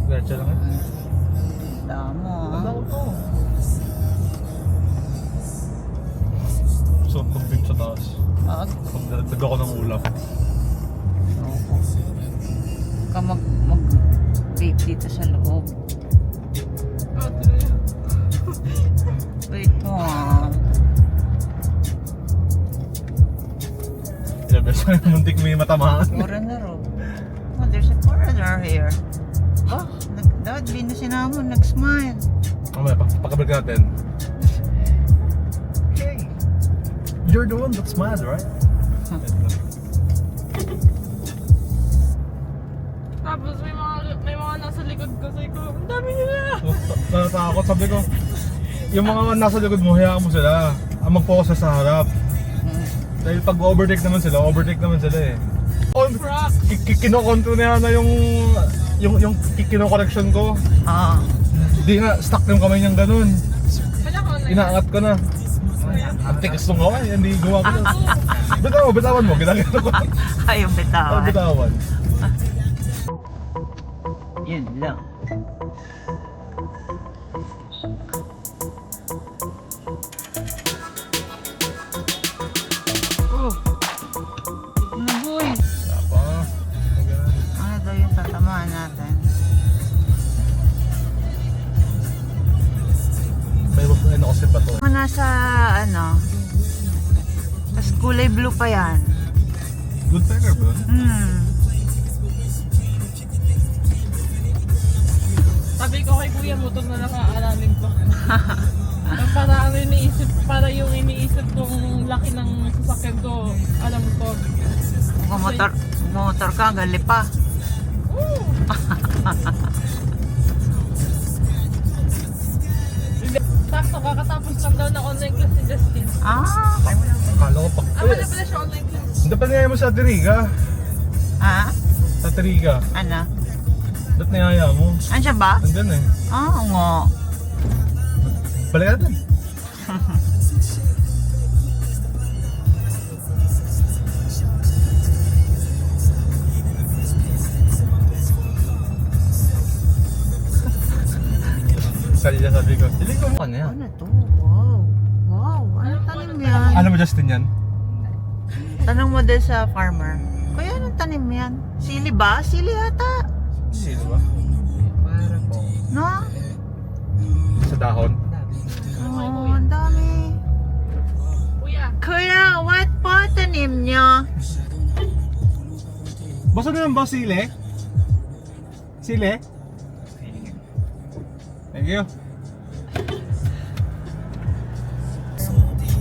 Diretso lang eh. Damo Tanda ko to. So, pag din sa taas. Pag nagdag ako ng ulap. Ka mag-vape dito sa loob. Wait mo Ilang beses na muntik may matamaan. Foreigner oh. Oh, there's a foreigner here. Oh, dapat binasin mo, nag-smile. Mamaya, pakabalik natin. Hey! You're the one that smiled, right? Tapos may mga nasa likod ko. Sabi ko, ang dami nila. Natatakot, sabi ko. Yung mga nasa likod mo, hayaan mo sila. Ang mag-focus sa harap. Dahil pag overtake naman sila eh. Kino-control na yung kino-correction ko. Hindi nga, stuck yung kamay niyang ganun. Inaangat ko na. Ang tigas nung gawa, hindi gawa ko. Bitawan mo, ginagano ko. Ayaw bitawan. Bitawan. Yun lang. Oh. Ano boy? Wala pa. Ano daw yung tatamaan natin? May ano kasi pa to. Nasa ano? Tapos kulay blue pa yan. Good packer ba? Sabi ko kay kuya, motor na lang aalamin ko. Para yung iniisip kong laki ng sasakyan ko, alam ko. Kung motor ka, gali pa. Sakto, kakatapos lang daw na online class ni Justin. Akala ko pa. Wala pala siya online class. Hindi pa niyaya mo sa Teriga. Sa Teriga. Ano? Ba't niyaya mo? Andiyan ba? Nandun eh. Nga. Balik natin. Kanina sabi ko, hindi ko mo yan. Ano to? Wow. Wow. Ano tanim yan? Alam mo Justin yan? Tanong mo din sa farmer. Kuya, anong tanim yan? Sili ba? Sili yata. Sino ba? No? Sa dahon. Oo, ang dami. Kuya, Kuya, what po tanim nyo? Basta na lang ba sili? Sili? Thank you.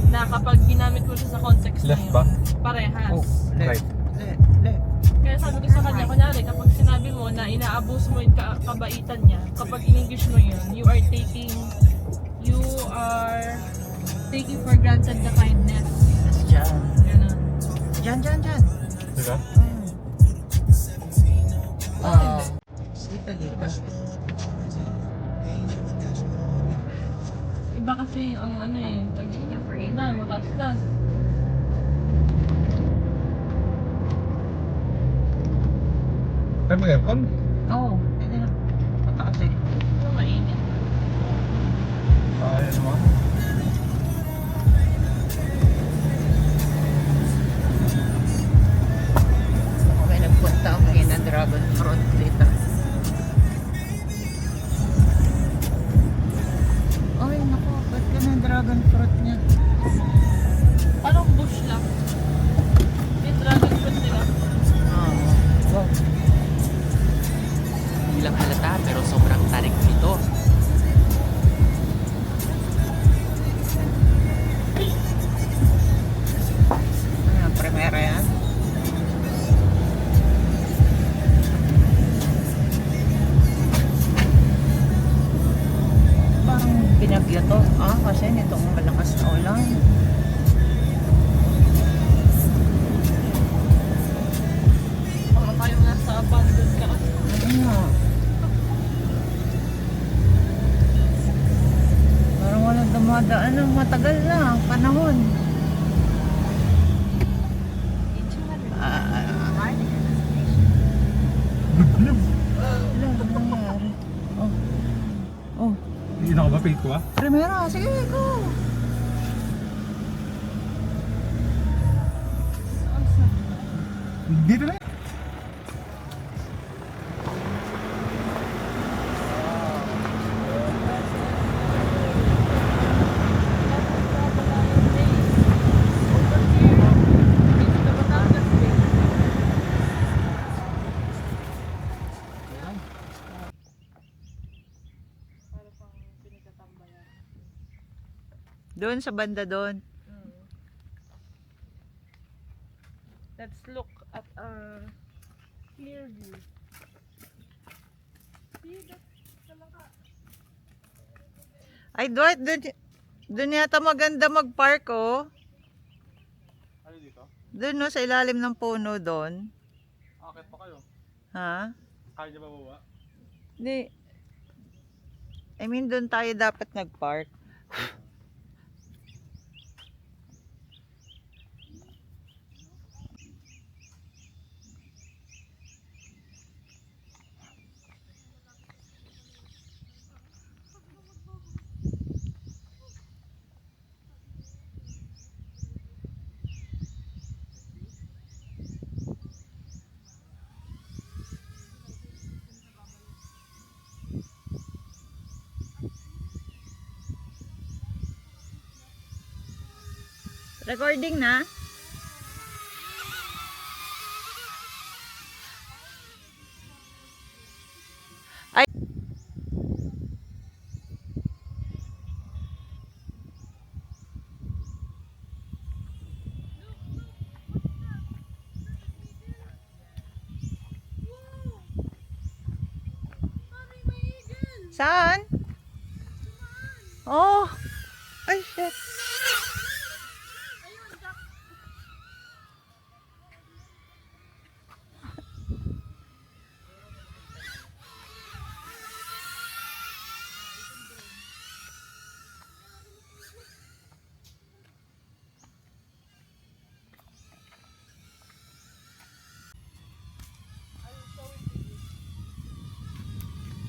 na kapag ginamit mo siya sa context na Left yun, ba? parehas. Right. Left. Kaya sabi ko sa kanya, kunyari, kapag sinabi mo na inaabos mo yung kabaitan niya, kapag in-English mo yun, you are taking for granted the kindness. Diyan. Ganun. Diyan. Diba? Dito. Iba kasi ang ano eh, na, mataas na. Kaya mo aircon? Oo. Pwede na. Pataas eh. Ano mainit? Ayan naman. May nagpunta ako ngayon ng dragon fruit dito. Ay, naku. Ba't ka ng dragon fruit niya? Parang bush lang. May dragon fruit nila. Wow. Hindi lang halata pero sobrang tarik nito. Ano, primera yan? Parang binagyo to. Kasi nitong malakas na ulan. Para tayong nasa abandoned ka. Ano? Parang walang dumadaan ng matagal na panahon. Ano nangyari? Mapit ko ah. Primera, sige, go. Dito na. Doon sa banda doon. Let's look at a clear view. See, that's talaga. Ay, Dwight, doon yata maganda mag-park, oh. Ano dito? Doon, no, sa ilalim ng puno doon. Akit pa kayo. Ha? Kaya niya bababa? Hindi. I mean, doon tayo dapat nag-park. Recording na? Ay. Saan? Oh. Ay, shit.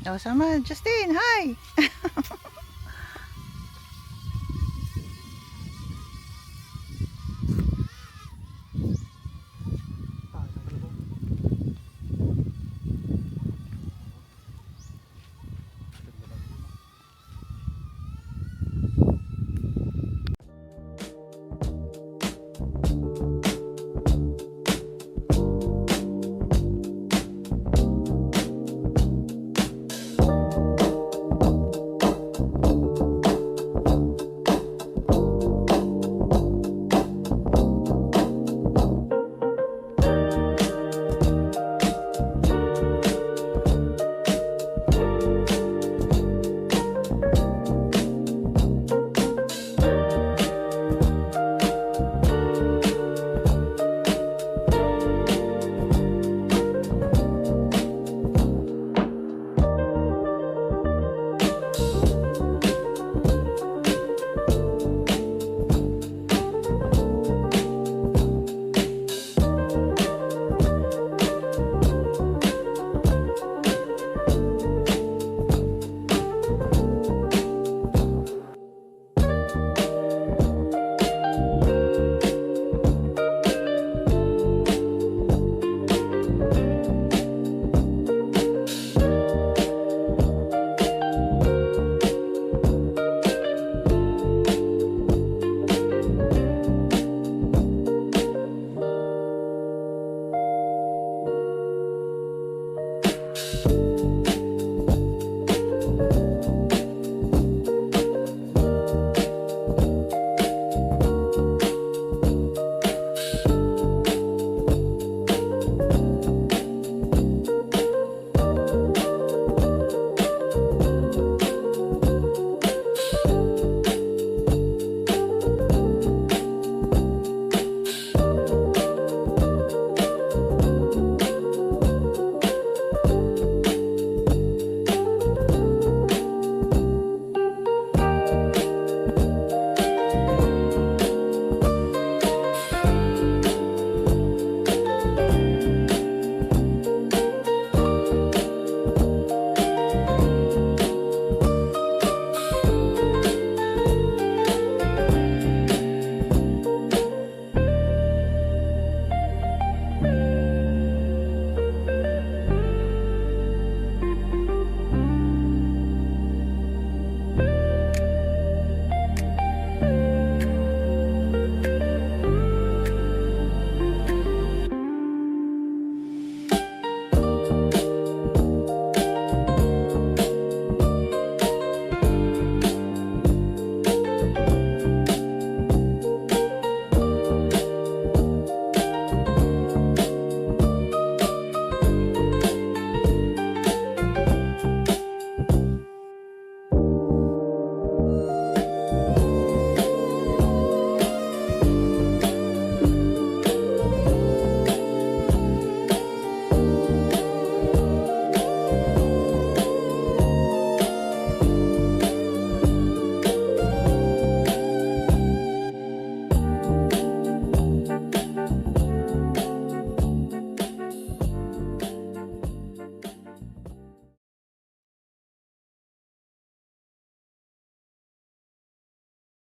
Oh, sama. Justin, hi!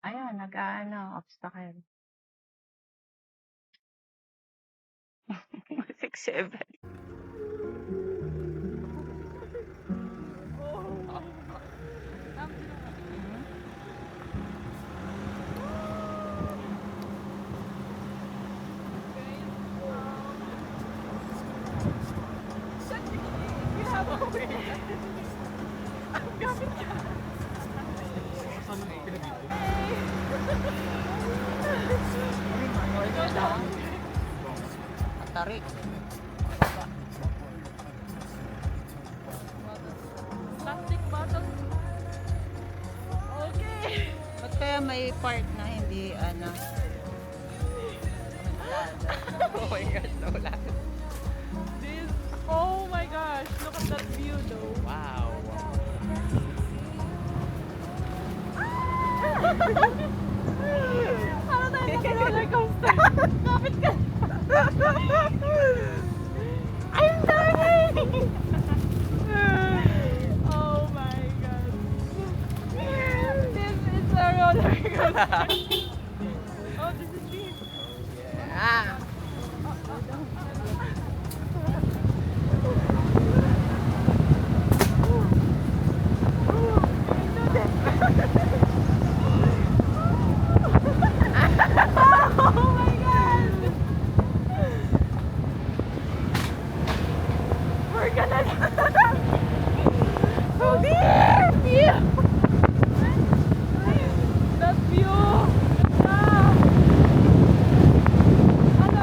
Ayan, nag-ano, obstacle. 6-7. Tarik. Plastic bottle. Okay. Ba't kaya may part na hindi ano? Oh my gosh, nawala. This, oh my gosh, look at that view though. Wow. Ano tayo sa roller coaster? Kapit ka. I'm dying! Oh my god. This is a roller coaster. Oh, this is me. Ah! Oh my god! We're gonna oh dear! View! That view! Ganda! Ano,